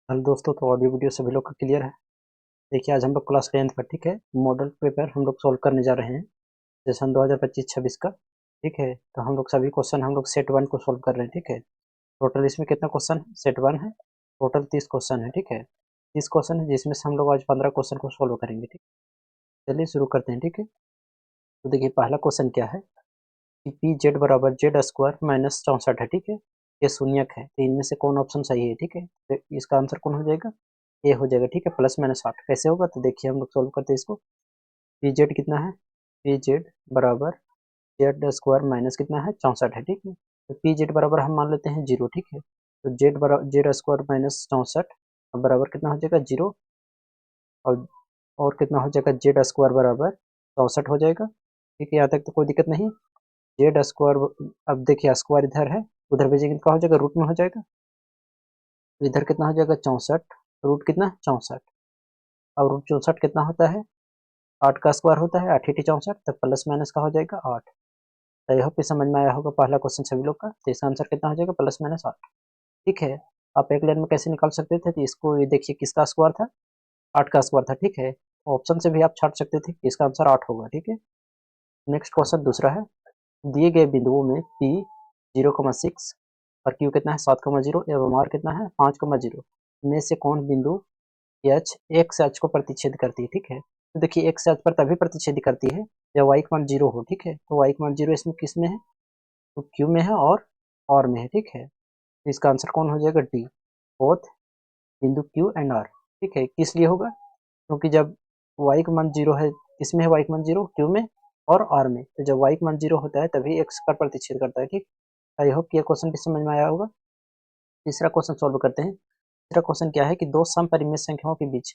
Hello दोस्तों, तो audio video सभी लोग का क्लियर है। देखिए, आज हम लोग क्लास 10th का, ठीक है, मॉडल पेपर हम लोग सॉल्व करने जा रहे हैं, सेशन 2025-26 का। ठीक है, तो हम लोग सभी क्वेश्चन हम लोग सेट 1 को सॉल्व कर रहे हैं। ठीक है, टोटल इसमें कितना क्वेश्चन है? सेट 1 है, टोटल 30 क्वेश्चन है। ठीक है, 30 क्वेश्चन है, जिसमें से हम लोग आज 15 क्वेश्चन को सॉल्व करेंगे। ठीक, चलिए शुरू करते हैं। ठीक है, तो देखिए पहला क्वेश्चन क्या है कि पी जेड बराबर जेड स्क्वायर माइनस 64 है। ठीक है, ये शून्यक है, तो इनमें से कौन ऑप्शन सही है? ठीक है, तो इसका आंसर कौन हो जाएगा? ए हो जाएगा। ठीक है, प्लस माइनस 8 कैसे होगा? तो देखिए हम लोग सॉल्व करते हैं इसको। पी जेड कितना है? पी जेड बराबर जेड स्क्वायर माइनस कितना है? 64 है। ठीक है, तो पी जेड बराबर हम मान लेते हैं 0। ठीक है, तो जेड बराबर जेड स्क्वायर माइनस 64 बराबर कितना हो जाएगा? 0। और कितना हो जाएगा? जेड स्क्वायर बराबर 64 हो जाएगा। ठीक है, यहाँ तक तो कोई दिक्कत नहीं। जेड स्क्वायर, अब देखिए स्क्वायर इधर है, उधर भेजेंगे क्या हो जाएगा? रूट में हो जाएगा। तो इधर कितना हो जाएगा? 64, रूट कितना? 64। अब रूट 64 कितना होता है? 8 का स्क्वायर होता है, 8 × 64, तब प्लस माइनस का हो जाएगा 8। आई होप ये समझ में आया होगा पहला क्वेश्चन सभी लोग का। तो इसका आंसर कितना हो जाएगा? Plus minus 8। ठीक है, आप एक लाइन में कैसे निकाल सकते थे? तो इसको ये देखिए, किसका स्क्वायर था? 8 का स्क्वायर था। ठीक है, ऑप्शन से भी आप छाट सकते थे कि इसका आंसर 8 होगा। ठीक है, नेक्स्ट क्वेश्चन दूसरा है, दिए गए बिंदुओं में पी 0,6 और क्यू कितना है? 7,0 एवं आर कितना है? 5,0 में से कौन बिंदु एच एक से एच को प्रतिच्छेद करती है? ठीक है, तो देखिए एक से एच पर तभी प्रतिच्छेद करती है जब वाई का मान 0 हो। ठीक है, तो वाई का मान 0 इसमें किस में है? तो क्यू में है और में है। ठीक है, तो इसका आंसर कौन हो जाएगा? डी, बोथ बिंदु क्यू एंड आर। ठीक है, किस लिए होगा? क्योंकि जब वाई का मान 0 है, किसमें है वाई का मान 0? क्यू में और आर में। तो जब वाई का मान 0 होता है तभी एक्स का प्रतिच्छेद करता है। ठीक, आई होप ये क्वेश्चन भी समझ में आया होगा। तीसरा क्वेश्चन सॉल्व करते हैं। तीसरा क्वेश्चन क्या है कि दो समपरिमेय संख्याओं के बीच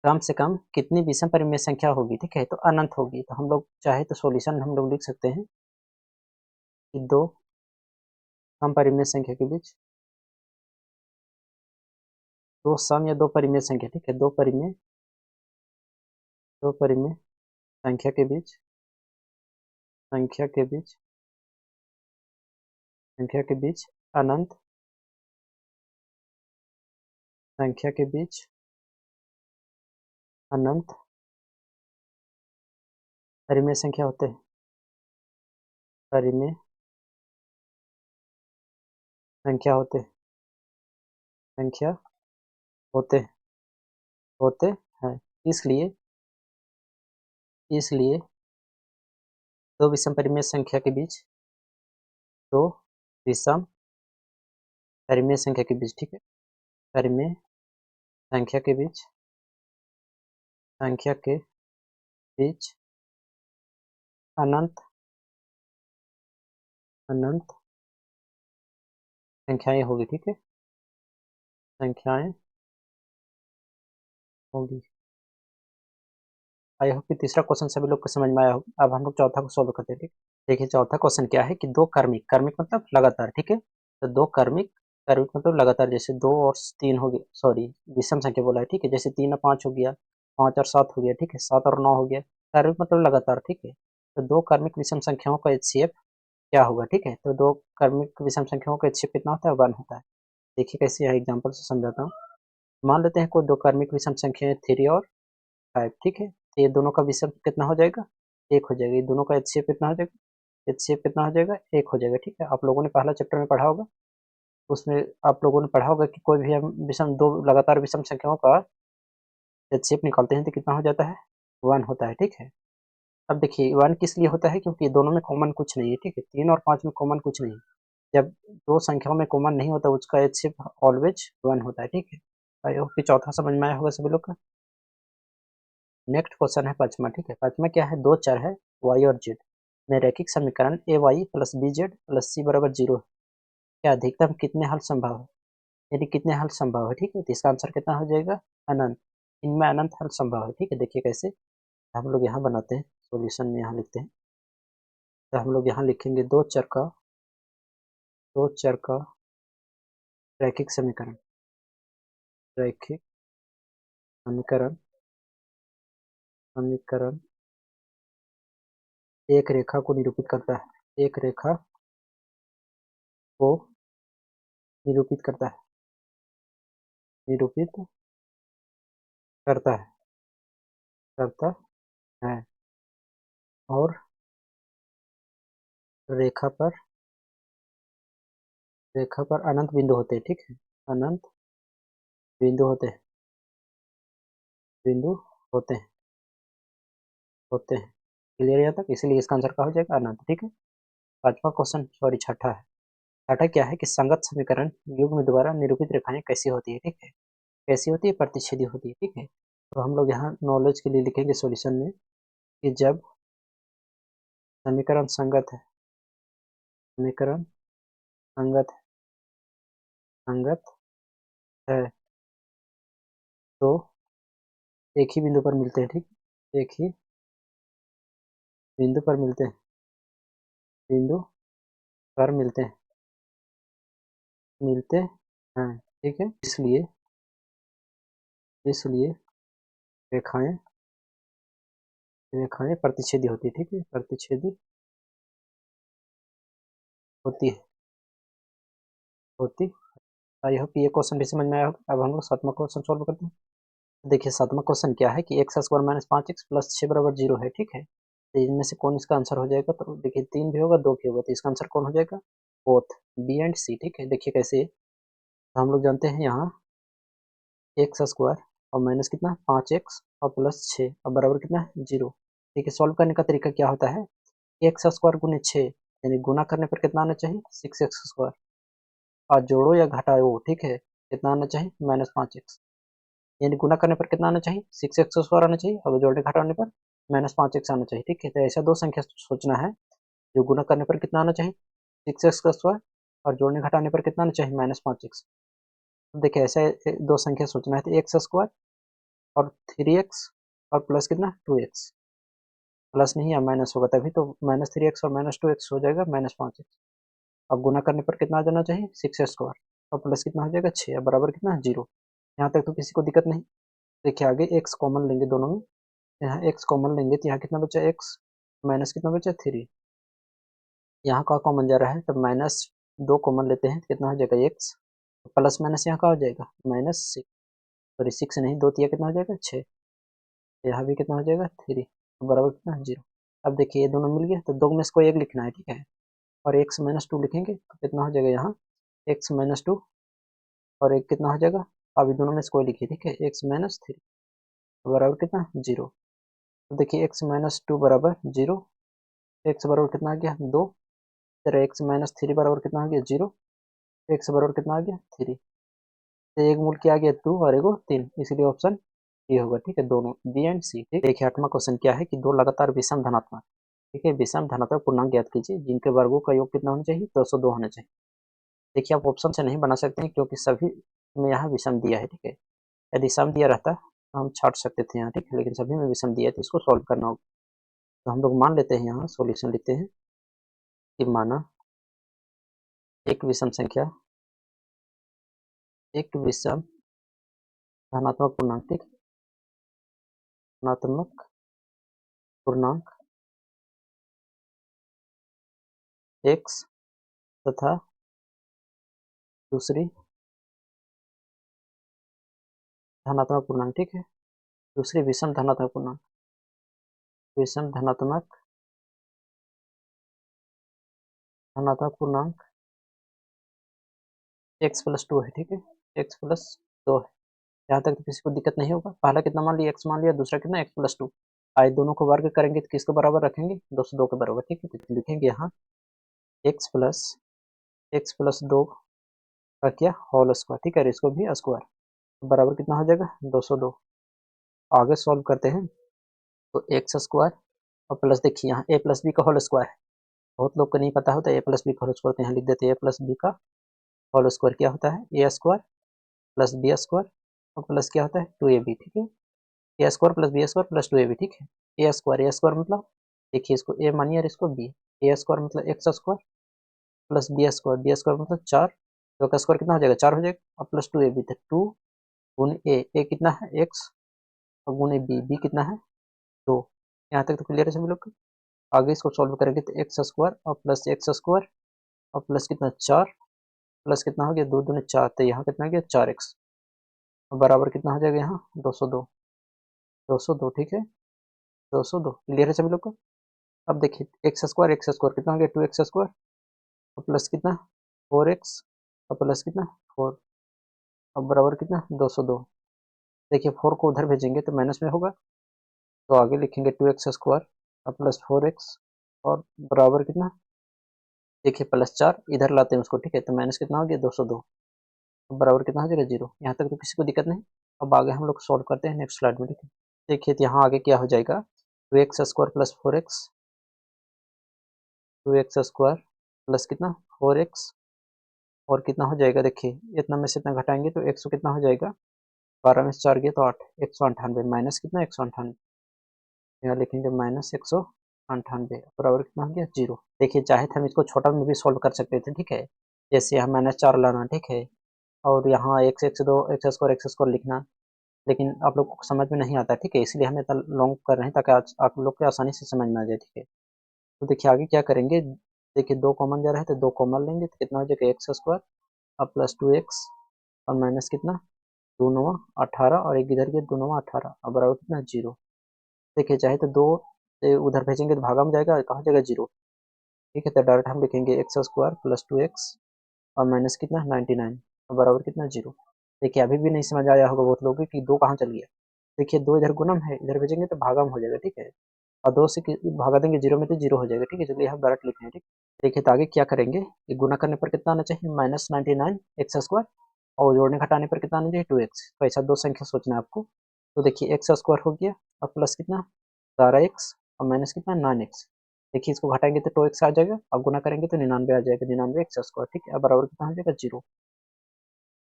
कम से कम कितनी विषम परिमेय संख्या होगी? ठीक है, तो अनंत होगी। तो हम लोग चाहे तो सॉल्यूशन हम लोग लिख सकते हैं कि दो समपरिमेय संख्या के बीच, दो सम या दो परिमेय संख्या, ठीक है, दो परिमेय संख्या के बीच, संख्या के बीच, संख्या के बीच अनंत संख्या के बीच अनंत परिमेय संख्या होते हैं। परिमेय संख्या होते हैं, संख्या होते होते हैं। इसलिए इसलिए दो विषम परिमेय संख्या के बीच, दो विषम परिमेय संख्या के बीच, ठीक है, परिमेय संख्या के बीच, संख्या के बीच अनंत अनंत संख्याएं होगी। ठीक है, संख्याएं होगी। आई होप कि तीसरा क्वेश्चन सभी लोग को समझ में आया होगा। अब हम लोग चौथा को सोल्व करते हैं। ठीक, देखिए चौथा क्वेश्चन क्या है कि दो क्रमिक, क्रमिक मतलब लगातार, ठीक है, तो दो क्रमिक, क्रमिक मतलब लगातार, जैसे 2 और 3 हो गया, सॉरी विषम संख्या बोला है। ठीक है, जैसे 3 और 5 हो गया, 5 और 7 हो गया, ठीक है, 7 और 9 हो गया। क्रमिक मतलब लगातार। ठीक है, तो दो क्रमिक विषम संख्याओं का एचसीएफ क्या होगा? ठीक है, तो दो क्रमिक विषम संख्याओं का एचसीएफ कितना होता है? 1 होता है। देखिए कैसे है, एग्जाम्पल से समझाता हूँ। मान लेते हैं कोई दो क्रमिक विषम संख्या है 3 और 5। ठीक है, तो ये दोनों का विषम कितना हो जाएगा? 1 हो जाएगा। ये दोनों का एचसीएफ कितना हो जाएगा? एचसीएफ कितना हो जाएगा? 1 हो जाएगा। ठीक है, आप लोगों ने पहला चैप्टर में पढ़ा होगा, उसमें आप लोगों ने पढ़ा होगा कि कोई भी हम विषम, दो लगातार विषम संख्याओं का एचसीएफ निकालते हैं तो कितना हो जाता है? 1 होता है। ठीक है, अब देखिए 1 किस लिए होता है? क्योंकि दोनों में कॉमन कुछ नहीं है। ठीक है, 3 और 5 में कॉमन कुछ नहीं है। जब दो संख्याओं में कॉमन नहीं होता, उसका एचसीएफ ऑलवेज 1 होता है। ठीक है, आई होप कि चौथा समझ में आया होगा सभी लोग का। नेक्स्ट क्वेश्चन है पांचवा। ठीक है, पांचवा क्या है? दो चर है y और z में रैखिक समीकरण A Y plus B Z plus C बराबर 0 है। क्या अधिकतम कितने हल संभव है? यानी कितने हल संभव है? ठीक है, तो इसका आंसर कितना हो जाएगा? अनंत। इनमें अनंत हल संभव है। ठीक है, देखिए कैसे हम लोग यहाँ बनाते हैं, सॉल्यूशन में यहाँ लिखते हैं। तो हम लोग यहाँ लिखेंगे दो चर का रैखिक समीकरण, रैखिक समीकरण, समीकरण एक रेखा को निरूपित करता है, एक रेखा को निरूपित करता है। निरूपित करता है और रेखा पर अनंत बिंदु होते हैं, ठीक है, अनंत बिंदु बिंदु होते हैं। क्लियर यहाँ तक? इसीलिए इसका आंसर क्या हो जाएगा? अनंत। ठीक है। पांचवा क्वेश्चन, सॉरी छठा है। छठा क्या है कि संगत समीकरण युग्म द्वारा निरूपित रेखाएं कैसी होती है? ठीक है, कैसी होती है? प्रतिच्छेदी होती है। ठीक है, तो हम लोग यहाँ नॉलेज के लिए लिखेंगे सॉल्यूशन में कि जब समीकरण संगत है, समीकरण संगत है तो एक ही बिंदु पर मिलते हैं। ठीक, एक ही बिंदु पर मिलते हैं, बिंदु पर मिलते हैं। ठीक है, इसलिए रेखाएं प्रतिच्छेदी होती है। ठीक है, प्रतिच्छेदी होती। आई होप ये क्वेश्चन भी समझ में आया होगा। अब हम लोग सातवां क्वेश्चन सॉल्व करते हैं। देखिए सातवां क्वेश्चन क्या है कि x square minus 5x plus 6 बराबर 0 है। ठीक है, तो इनमें से कौन इसका आंसर हो जाएगा? तो देखिए 3 भी होगा, 2 भी होगा, तो इसका आंसर कौन हो जाएगा? बोथ, बी एंड सी। ठीक है, देखिए कैसे, तो हम लोग जानते हैं यहाँ एक्स स्क्वायर और माइनस कितना 5x और प्लस 6 और बराबर कितना है 0। ठीक है, सॉल्व करने का तरीका क्या होता है? एक्स स्क्वायर गुने 6 यानी गुना करने पर कितना आना चाहिए? 6x स्क्वायर, और जोड़ो या घटाओ, ठीक है, कितना आना चाहिए? -5x। यानी गुना करने पर कितना आना चाहिए? 6x² आना चाहिए, और जोड़ने घटाने पर -5x आना चाहिए। ठीक है, तो ऐसा दो संख्या सोचना है जो गुना करने पर कितना आना चाहिए? 6x² और जोड़ने घटाने पर कितना आना चाहिए? -5x। देखिए ऐसे दो संख्या सोचना है, तो x² और 3x और प्लस कितना 2x, प्लस नहीं या माइनस होगा तभी तो -3x और -2x हो जाएगा -5x। अब गुना करने पर कितना आ जाना चाहिए? 6x² और प्लस कितना हो जाएगा 6 और बराबर कितना 0। यहाँ तक तो किसी को दिक्कत नहीं। देखिए आगे x कॉमन लेंगे दोनों में, यहाँ x कॉमन लेंगे तो यहाँ कितना बचा x माइनस कितना बचा 3, यहाँ का कॉमन जा रहा है तो -2 कॉमन लेते हैं तो कितना हो जाएगा x, प्लस माइनस यहाँ का हो जाएगा -6, सॉरी 6 नहीं, 2 तिया कितना हो जाएगा 6, यहाँ भी कितना हो जाएगा 3 बराबर कितना 0। अब देखिए ये दोनों मिल गए तो दो में से कोई एक लिखना है। ठीक है, और x-2 लिखेंगे तो कितना हो जाएगा यहाँ x-2 और एक कितना हो जाएगा, अभी दोनों में से कोई लिखिए। ठीक है, x-3 बराबर कितना 0। तो देखिए x-2 बराबर 0, x बराबर कितना आ गया 2, फिर x-3 बराबर कितना आ गया 0, x बराबर कितना आ गया 3, तो एक मूल क्या आ गया 2 और एगो 3, इसलिए ऑप्शन ये होगा। ठीक है, दोनों बी एंड सी। ठीक, देखिए आठवां क्वेश्चन क्या है कि दो लगातार विषम धनात्मक, ठीक है, विषम धनात्मक पूर्णांक ज्ञात कीजिए जिनके वर्गों का योग कितना होना चाहिए? 202 होना चाहिए। देखिए आप ऑप्शन से नहीं बना सकते हैं क्योंकि सभी में यहाँ विषम दिया है। ठीक है, यदि सम दिया रहता तो हम छाट सकते थे यहाँ। ठीक है, लेकिन सभी में विषम दिया है तो इसको सॉल्व करना होगा। तो हम लोग मान लेते हैं, यहाँ सॉल्यूशन लेते हैं कि माना एक विषम संख्या, एक विषम धनात्मक पूर्णांक, ठीक, धनात्मक पूर्णांक x तथा दूसरी धनात्मक पूर्णांक, ठीक है, दूसरी विषम धनात्मक पूर्णांक, विषम धनात्मक पूर्णांक x+2 है। ठीक है, x+2 है। यहाँ तक तो किसी को दिक्कत नहीं होगा। पहला कितना मान लिया? x मान लिया, दूसरा कितना x+2। आज दोनों को वर्ग करेंगे तो किसके बराबर रखेंगे? 202 के बराबर। ठीक है, तो लिखेंगे यहाँ x+2 का क्या होल स्क्वायर। ठीक है, इसको भी स्क्वायर, बराबर कितना हो जाएगा 202। आगे सॉल्व करते हैं तो x² और प्लस, देखिए यहाँ a+b का होल स्क्वायर है, बहुत लोग को नहीं पता होता a+b का होल स्क्वायर, तो यहाँ लिख देते हैं a+b का होल स्क्वायर क्या होता है? a² प्लस b² और प्लस क्या होता है 2ab। ठीक है, a² plus b² plus 2ab। ठीक है, a² मतलब, देखिए इसको a मानिए और इसको b, a² मतलब x² प्लस b² मतलब 4, तो का स्क्वायर कितना हो जाएगा 4 हो जाएगा, और प्लस 2ab, तो 2 गुने a कितना है x और गुने b कितना है 2। यहाँ तक तो क्लियर है सभी लोग का। आगे इसको सॉल्व करेंगे तो x² और प्लस x² और प्लस कितना 4, प्लस कितना हो गया 2 दूने 4, तो यहाँ कितना हो गया 4x। बराबर कितना हो जाएगा यहाँ 202, 202 ठीक है, 202 क्लियर है सभी लोग को। अब देखिए एक्स स्क्वायर कितना हो गया 2x² और प्लस कितना 4x और प्लस कितना 4, अब बराबर कितना 202। देखिए 4 को उधर भेजेंगे तो माइनस में होगा, तो आगे लिखेंगे 2x² और प्लस 4x और बराबर कितना, देखिए प्लस 4 इधर लाते हैं उसको, ठीक है, तो माइनस कितना हो गया 202, बराबर कितना हो जाएगा 0। यहाँ तक तो किसी को दिक्कत नहीं। अब आगे हम लोग सॉल्व करते हैं नेक्स्ट स्लाइड में, ठीक है। देखिए तो यहाँ आगे क्या हो जाएगा 2x² plus 4x, 2x² plus कितना 4x और कितना हो जाएगा, देखिए इतना में से इतना घटाएंगे तो 100 कितना हो जाएगा, 12 में से 4 गया तो 8, 198 माइनस कितना 198, यहाँ लिखेंगे माइनस 198 बराबर कितना हो गया 0। देखिए चाहे तो हम इसको छोटा में भी सॉल्व कर सकते थे, ठीक है, जैसे यहाँ -4 लाना, ठीक है, और यहाँ x² लिखना, लेकिन आप लोग को समझ में नहीं आता, ठीक है, इसलिए हम इतना लॉन्ग कर रहे हैं ताकि आज आप लोग को आसानी से समझ में आ जाए, ठीक है। तो देखिए आगे क्या करेंगे, देखिए 2 कॉमन जा रहा है तो 2 कॉमन लेंगे तो कितना हो जाएगा x² और प्लस 2x और माइनस कितना 2 9 18 और एक इधर के 2 9 18 और बराबर कितना 0। देखिए चाहे तो 2 से उधर भेजेंगे तो भागा में जाएगा, कहाँ जाएगा 0, ठीक है, तो डायरेक्ट हम लिखेंगे x² प्लस 2x और माइनस कितना 99 और बराबर कितना 0। देखिए अभी भी नहीं समझ आया होगा बहुत लोगों को कि 2 कहाँ चल गया। देखिए 2 इधर गुणम है, इधर भेजेंगे तो भागम हो जाएगा, ठीक है, और 2 से भागा देंगे 0 में तो 0 हो जाएगा, ठीक है, चलिए हम डायरेक्ट लिखें, ठीक। देखिए तो आगे क्या करेंगे कि गुना करने पर कितना आना चाहिए -99 x² और जोड़ने घटाने पर कितना आना चाहिए 2x, तो ऐसा 2 संख्या सोचना है आपको। तो देखिए x² हो गया और प्लस कितना 12x और माइनस कितना 9x, देखिए इसको घटाएंगे तो 2x आ जाएगा और गुना करेंगे तो 99 आ जाएगा, 99x², ठीक है, अब बराबर कितना हो जाएगा 0।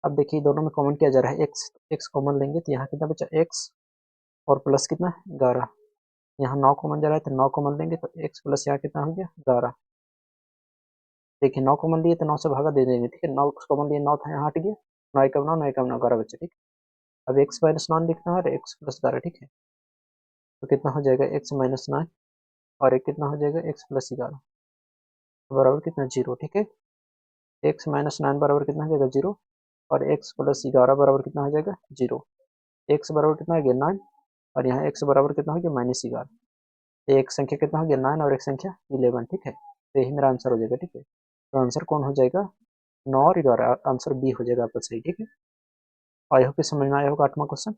अब देखिए दोनों में कॉमन किया जा रहा है x कॉमन लेंगे तो यहाँ कितना बचा x और प्लस कितना 11, यहाँ 9 कॉमन जा रहा है तो 9 कॉमन लेंगे तो x प्लस यहाँ कितना हो गया 11। देखिए 9 कॉमन लिए तो 9 से भागा दे देंगे, ठीक है, 9 कॉमन लिए 9 था यहाँ हट गया, 9 एकम 9 9 एकम 9 11 बच्चे, ठीक। अब x माइनस 9 लिखना है और x प्लस 11, ठीक है, तो कितना हो जाएगा x माइनस 9 और एक कितना हो जाएगा x प्लस 11 बराबर कितना 0, ठीक है, x माइनस 9 बराबर कितना हो जाएगा 0 और x प्लस 11 बराबर कितना हो जाएगा 0। x बराबर कितना हो गया 9 और यहाँ x बराबर कितना हो गया -11, एक संख्या कितना हो गया 9 और एक संख्या 11, ठीक है, तो यही मेरा आंसर हो जाएगा, ठीक है। तो आंसर कौन हो जाएगा 9 और 11, आंसर बी हो जाएगा आपका सही, ठीक है। आई होप समझ में आया होगा 8वां क्वेश्चन।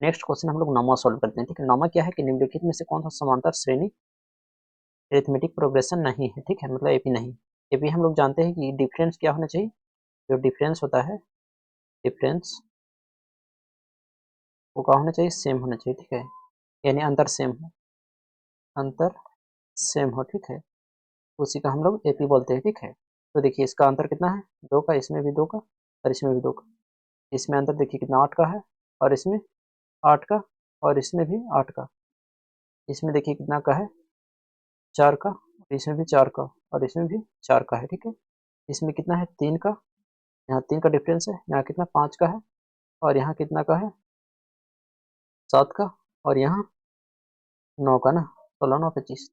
नेक्स्ट क्वेश्चन हम लोग नॉमा सॉल्व करते हैं, ठीक है। नॉमा क्या है कि निम्नलिखित में से कौन सा समांतर श्रेणी अरिथमेटिक प्रोग्रेशन नहीं है, ठीक है, मतलब एपी नहीं। एपी हम लोग जानते हैं कि डिफरेंस क्या होना चाहिए, जो डिफरेंस होता है डिफरेंस वो क्या होना चाहिए सेम होना चाहिए, ठीक है, यानी अंतर सेम हो, अंतर सेम हो, ठीक है, उसी का हम लोग एपी बोलते हैं, ठीक है। तो देखिए इसका अंतर कितना है 2 का, इसमें भी 2 का और इसमें भी 2 का, इसमें अंतर देखिए कितना 8 का है और इसमें 8 का और इसमें भी 8 का, इसमें देखिए कितना का है 4 का, इसमें भी 4 का और इसमें भी 4 का है, ठीक है। इसमें कितना है 3 का, यहाँ 3 का डिफरेंस है, यहाँ कितना 5 का है और यहाँ कितना का है 7 का और यहाँ 9 का ना, 16 9 25।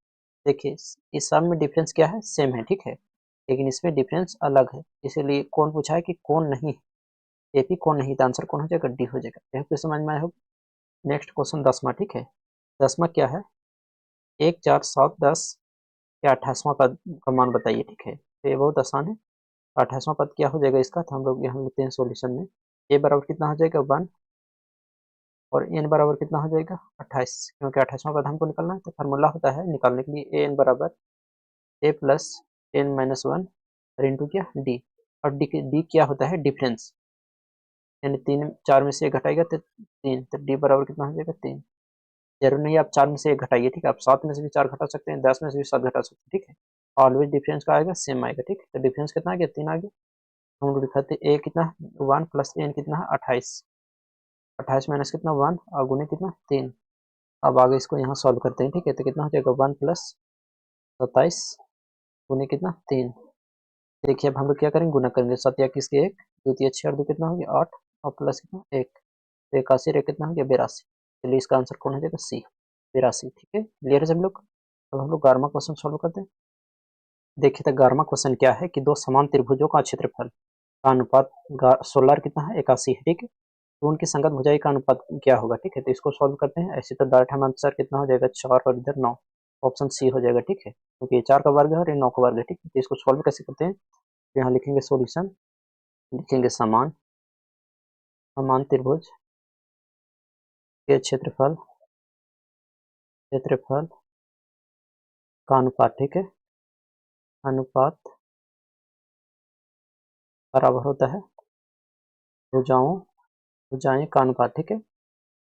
देखिए इस सब में डिफरेंस क्या है सेम है, ठीक है, लेकिन इसमें डिफरेंस अलग है, इसीलिए कौन पूछा है कि कौन नहीं, एपी कौन नहीं, तो आंसर कौन हो जाएगा डी हो जाएगा। यहाँ पे समझ में आया होगा। नेक्स्ट क्वेश्चन 10वां, ठीक है, 10वां क्या है 1 4 7 10 या 28वां पद का मान बताइए, ठीक है, तो ये बहुत आसान है। 28वां पद क्या हो जाएगा इसका, तो हम लोग यहाँ लेते हैं सोल्यूशन में, ए बराबर कितना हो जाएगा 1 और एन बराबर कितना हो जाएगा 28, क्योंकि 28वां पद हमको निकालना है, तो फार्मूला होता है निकालने के लिए ए एन बराबर ए प्लस एन माइनस 1 और इंटू क्या डी, और डी क्या होता है डिफरेंस, यानी 3 4 में से 1 घटाएगा तो 3, तो डी बराबर कितना हो जाएगा 3। जरूर नहीं आप 4 में से 1 घटाइए, ठीक है, आप 7 में से भी 4 घटा सकते हैं, 10 में से भी 7 घटा सकते हैं, ठीक है, ऑलवेज डिफरेंस का आएगा सेम आएगा, ठीक है, तो डिफरेंस कितना आ गया 3 आ गया। हम लोग दिखाते ए कितना 1 प्लस एन कितना है 28, 28 माइनस कितना 1 और गुने कितना 3। अब आगे इसको यहाँ सॉल्व करते हैं, ठीक है, तो कितना हो जाएगा 1 प्लस 27 गुने कितना 3। देखिए अब हम लोग क्या करेंगे गुना करेंगे, 7 या किसके 1 2 3 6 और 2 कितना हो गया 8 और प्लस कितना 1, तो 81 रे कितना हो गया 82। चलिए इसका आंसर कौन हो जाएगा सी 82, ठीक है, क्लियर है सब लोग। अब हम लोग 11वां क्वेश्चन सॉल्व करते हैं। देखिए तो 11वां क्वेश्चन क्या है कि दो समान त्रिभुजों का क्षेत्रफल का अनुपात सोलर कितना है 81 है, ठीक है, तो उनकी संगत भुजाई का अनुपात क्या होगा, ठीक है। तो इसको सॉल्व करते हैं। ऐसे तो डायरेक्ट हम आंसर कितना हो जाएगा, 4 और इधर 9, ऑप्शन सी हो जाएगा, ठीक है, क्योंकि ये 4 का वर्ग है और ये 9 का वर्ग है, ठीक है। तो इसको सॉल्व कैसे करते हैं, तो यहाँ लिखेंगे सॉल्यूशन, लिखेंगे समान समान त्रिभुज के क्षेत्रफल क्षेत्रफल का अनुपात, ठीक है, अनुपात बराबर होता है भुजाएं का अनुपात, ठीक है,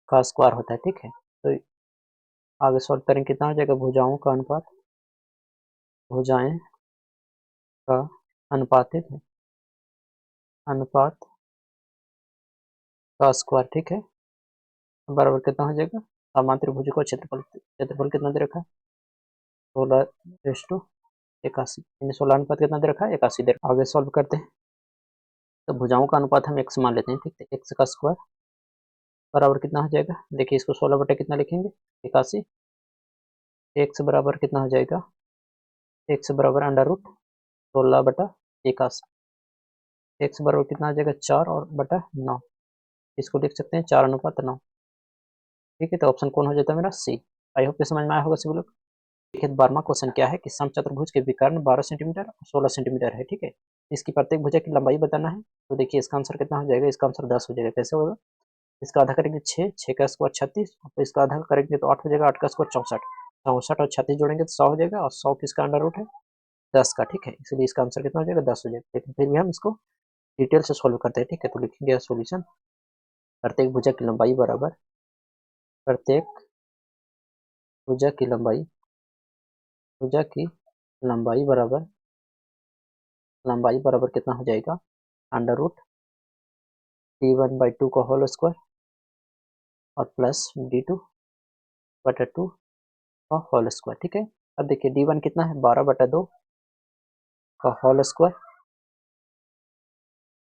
का स्क्वायर होता है, ठीक है। तो आगे सॉल्व करें, कितना हो जाएगा, भुजाओं का अनुपात, भुजाएं का अनुपात, ठीक है, अनुपात का स्क्वायर, ठीक है, बराबर कितना हो जाएगा, समान त्रिभुज का क्षेत्रफल क्षेत्रफल कितना दे रखा है, 16:81, 16 अनुपात कितना दे रखा है, 81 दे रखा है। आगे सॉल्व करते हैं। तो भुजाओं का अनुपात हम x मान लेते हैं, ठीक है, x का स्क्वायर बराबर कितना हो जाएगा, देखिए इसको 16 बटे कितना लिखेंगे, 81, x बराबर कितना हो जाएगा, x बराबर अंडर रूट 16/81, x बराबर कितना आ जाएगा, 4 और बटा 9, इसको लिख सकते हैं 4:9, ठीक है। तो ऑप्शन कौन हो जाता है मेरा, सी। आई होप ये समझ में आया होगा सभी लोग। देखिए 12वां क्वेश्चन क्या है कि समचतुर्भुज के विकर्ण 12 सेंटीमीटर और 16 सेंटीमीटर है, ठीक है। इसकी प्रत्येक भुजा की लंबाई बताना है। तो देखिए इसका आंसर कितना हो जाएगा, इसका आंसर 10 हो जाएगा। कैसे होगा, इसका आधा करेंगे 6, 6 का स्क्वायर 36, तो इसका आधा करेंगे तो 8 हो जाएगा, 8 का स्क्वायर 64, 64 और 36 जोड़ेंगे तो 100 हो जाएगा, और 100 किसका अंडर रूट है, 10 का, ठीक है। इसलिए इसका आंसर कितना हो जाएगा, 10 हो जाएगा। लेकिन फिर भी हम इसको डिटेल से सोल्व करते हैं, ठीक है। तो लिखेंगे सोल्यूशन, प्रत्येक भुजा की लंबाई बराबर, प्रत्येक भुजा की लंबाई, भुजा की लंबाई बराबर कितना हो जाएगा, अंडर रूट d1/2 का होल स्क्वायर और प्लस d2/2 का होल स्क्वायर, ठीक है। अब देखिए d1 कितना है, 12/2 का होल स्क्वायर,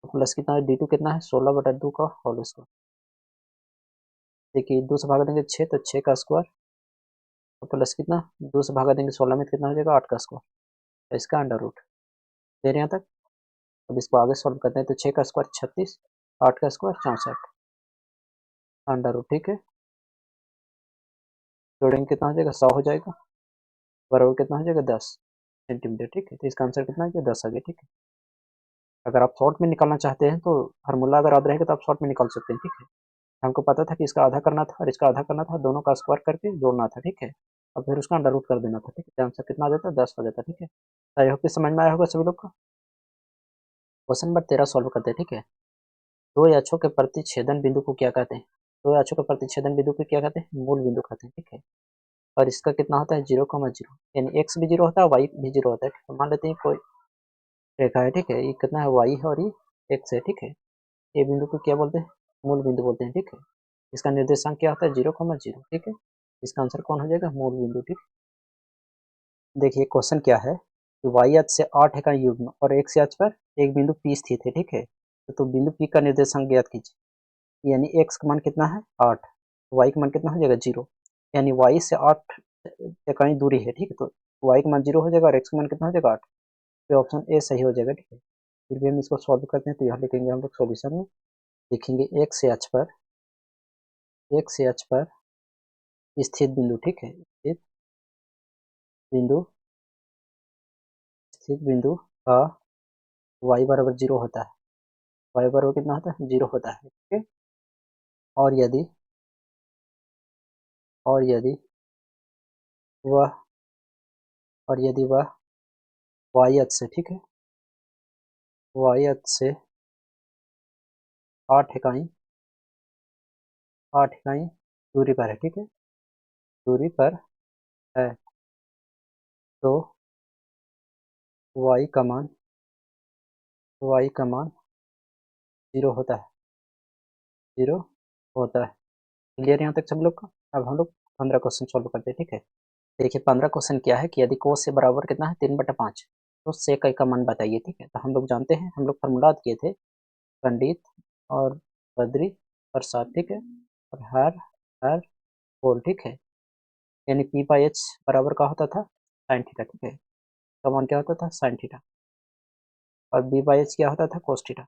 प्लस कितना है, d2 कितना है, 16/2 का होल स्क्वायर। देखिए 2 से भागा देंगे 6, तो 6 का स्क्वायर, तो प्लस कितना, 2 से भागा देंगे 16 में कितना हो जाएगा, 8 का स्क्वायर, तो इसका अंडर रूट। देर यहाँ तक। अब इसको आगे सॉल्व करते हैं। तो 6 का स्क्वायर 36, 8 का स्क्वायर 64, अंडर रूट, ठीक है। जोड़ेंगे कितना हो जाएगा, 100 हो जाएगा, बराबर कितना हो जाएगा, 10 सेंटीमीटर, ठीक है। तो इसका आंसर कितना है, 10 आ गया, ठीक है। अगर आप शॉर्ट में निकालना चाहते हैं तो फार्मूला अगर याद रहेगा तो आप शॉर्ट में निकाल सकते हैं, ठीक है। हमको पता था कि इसका आधा करना था और इसका आधा करना था, दोनों का स्क्वायर करके जोड़ना था, ठीक है। और फिर उसका अंडर रूट कर देना था, ठीक है। तो आंसर कितना आ जाता है, 10 हो जाता है, ठीक है। आई होप समझ में आया होगा सभी लोग का। क्वेश्चन नंबर 13 सॉल्व करते हैं, ठीक है। दो याछों के प्रतिच्छेदन बिंदु को क्या कहते हैं, दो याछों के प्रतिच्छेदन बिंदु को क्या कहते हैं, मूल बिंदु कहते हैं, ठीक है। और इसका कितना होता है, 0,0, यानी एक्स भी 0 होता है, वाई भी 0 होता है, ठीक है। मान लेते हैं कोई रेखा है, ठीक है, ये कितना है, वाई है और ये एक्स है, ठीक है। ये बिंदु को क्या बोलते हैं, मूल बिंदु बोलते हैं, ठीक है। इसका निर्देशांक क्या होता है, 0,0, ठीक है। इसका आंसर कौन हो जाएगा, मूल बिंदु, ठीक। देखिए क्वेश्चन क्या है कि वाई अक्ष से 8 इकाई युग्म और एक्स अक्ष पर एक बिंदु पी स्थित है, ठीक है। तो बिंदु पी का निर्देशांक ज्ञात कीजिए। यानी एक्स का मान कितना है, 8, वाई का मान कितना हो जाएगा, 0, यानी वाई से 8 इकाई दूरी है, ठीक है। तो वाई का मान 0 हो जाएगा और एक्स का मान कितना हो जाएगा, 8। तो ऑप्शन ए सही हो जाएगा, ठीक है। फिर भी हम इसको सॉल्व करते हैं। तो यहाँ लिखेंगे हम लोग सॉल्यूशन में, लिखेंगे एक से अक्ष पर स्थित बिंदु, ठीक है, बिंदु स्थित बिंदु का y बराबर 0 होता है, y बराबर कितना होता है, 0 होता है, ठीक है। और यदि और यदि वह और यदि वह y अक्ष से, ठीक है, y अक्ष से 8 इकाई 8 इकाई दूरी पर है, ठीक है, दूरी पर है, तो y का मान 0 होता है, 0 होता है। क्लियर यहाँ तक सब लोग का। अब हम लोग 15 क्वेश्चन सॉल्व करते हैं, ठीक है। देखिए 15 क्वेश्चन क्या है कि यदि कोस से बराबर कितना है, 3/5, तो सेक का मान बताइए, ठीक है। तो हम लोग जानते हैं, हम लोग फॉर्मूला किए थे, पंडित और बद्री प्रसाद, ठीक है, और हर हर होल, ठीक है। यानी p/h बराबर का होता था साइन थीटा, ठीक है, का मान क्या होता था, साइन थीटा, और b/h क्या होता था, कोस थीटा,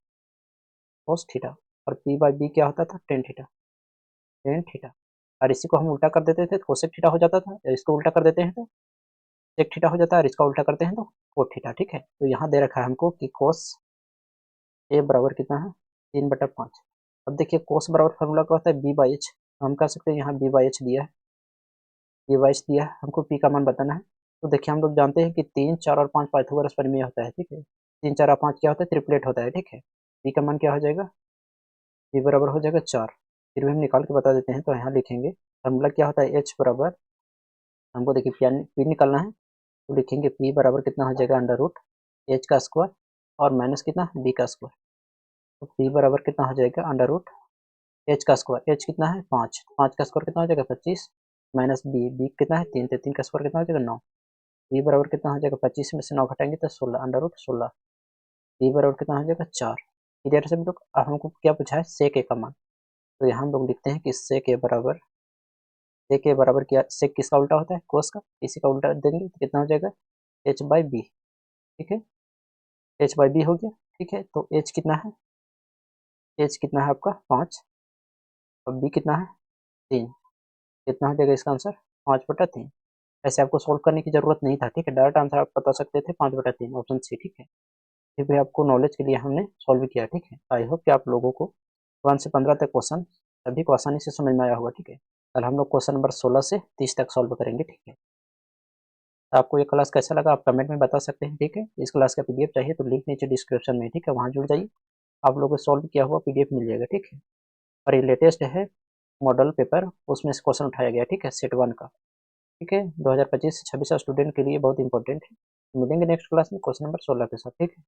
कोस थीटा। और पी बाई बी क्या होता था, टेन थीटा, टेन थीटा। और इसी को हम उल्टा कर देते थे तो कोसेक थीटा हो जाता था, इसको उल्टा कर देते हैं तो सेक थीटा हो जाता है, और इसका उल्टा करते हैं तो कोट थीटा। ठीक है, तो यहाँ दे रखा है हमको कि कोस ए बराबर कितना है, 3/5। अब देखिए कोस बराबर फॉर्मूला क्या होता है, बी बाई एच। हम कह सकते हैं यहाँ बी बाई एच दिया है, बी बाई एच दिया है, हमको पी का मान बताना है। तो देखिए हम लोग जानते हैं कि 3, 4 और 5 पाइथागोरस प्रमेय होता है। ठीक है, 3, 4 और 5 क्या होता है, ट्रिपलेट होता है। ठीक है, पी का मान क्या हो जाएगा, पी बराबर हो जाएगा 4। फिर भी हम निकाल के बता देते हैं, तो यहाँ लिखेंगे फॉर्मूला क्या होता है, एच बराबर, हमको देखिए पी निकालना है, तो लिखेंगे पी बराबर कितना हो जाएगा, अंडर रूट एच का स्क्वायर और माइनस कितना, बी का स्क्वायर। तो पी बराबर कितना हो जाएगा, अंडर रूट एच का स्क्वायर, एच कितना है 5, 5 का स्क्वायर कितना हो जाएगा 25, माइनस बी, बी कितना है 3, तो 3 का स्क्वायर कितना हो जाएगा 9। बी बराबर कितना हो जाएगा, 25 में से 9 घटाएंगे तो 16, अंडर रूट 16। बी बराबर कितना हो जाएगा 4। क्लियर से हम लोग, अब हमको क्या पूछा है, सेक ए का मान। तो यहाँ हम लोग लिखते हैं कि सेक ए बराबर, सेक ए बराबर क्या, सेक किसका उल्टा होता है, कोस का, इसी का उल्टा देंगे तो कितना हो जाएगा, एच बाई बी। ठीक है, एच बाई बी हो गया। ठीक है, तो एच कितना है, एच कितना है आपका 5, और बी कितना है 3। कितना हो जाएगा इसका आंसर, 5/3। ऐसे आपको सोल्व करने की जरूरत नहीं था। ठीक है, डायरेक्ट आंसर आप बता सकते थे 5/3, ऑप्शन सी। ठीक है, फिर भी आपको नॉलेज के लिए हमने सॉल्व किया। ठीक है, आई होप कि आप लोगों को 1 से 15 तक क्वेश्चन सभी को आसानी से समझ में आया होगा। ठीक है, कल हम लोग क्वेश्चन नंबर 16 से 30 तक सॉल्व करेंगे। ठीक है, तो आपको ये क्लास कैसा लगा आप कमेंट में बता सकते हैं। ठीक है, इस क्लास का पीडीएफ चाहिए तो लिंक नीचे डिस्क्रिप्शन में, ठीक है, वहाँ जुड़ जाइए, आप लोगों को सॉल्व किया हुआ पीडीएफ मिल जाएगा। ठीक है, और ये लेटेस्ट है मॉडल पेपर, उसमें से क्वेश्चन उठाया गया। ठीक है, सेट 1 का। ठीक है, 2025 से 26 स्टूडेंट के लिए बहुत इंपॉर्टेंट है। मिलेंगे नेक्स्ट क्लास में क्वेश्चन नंबर 16 के साथ। ठीक है।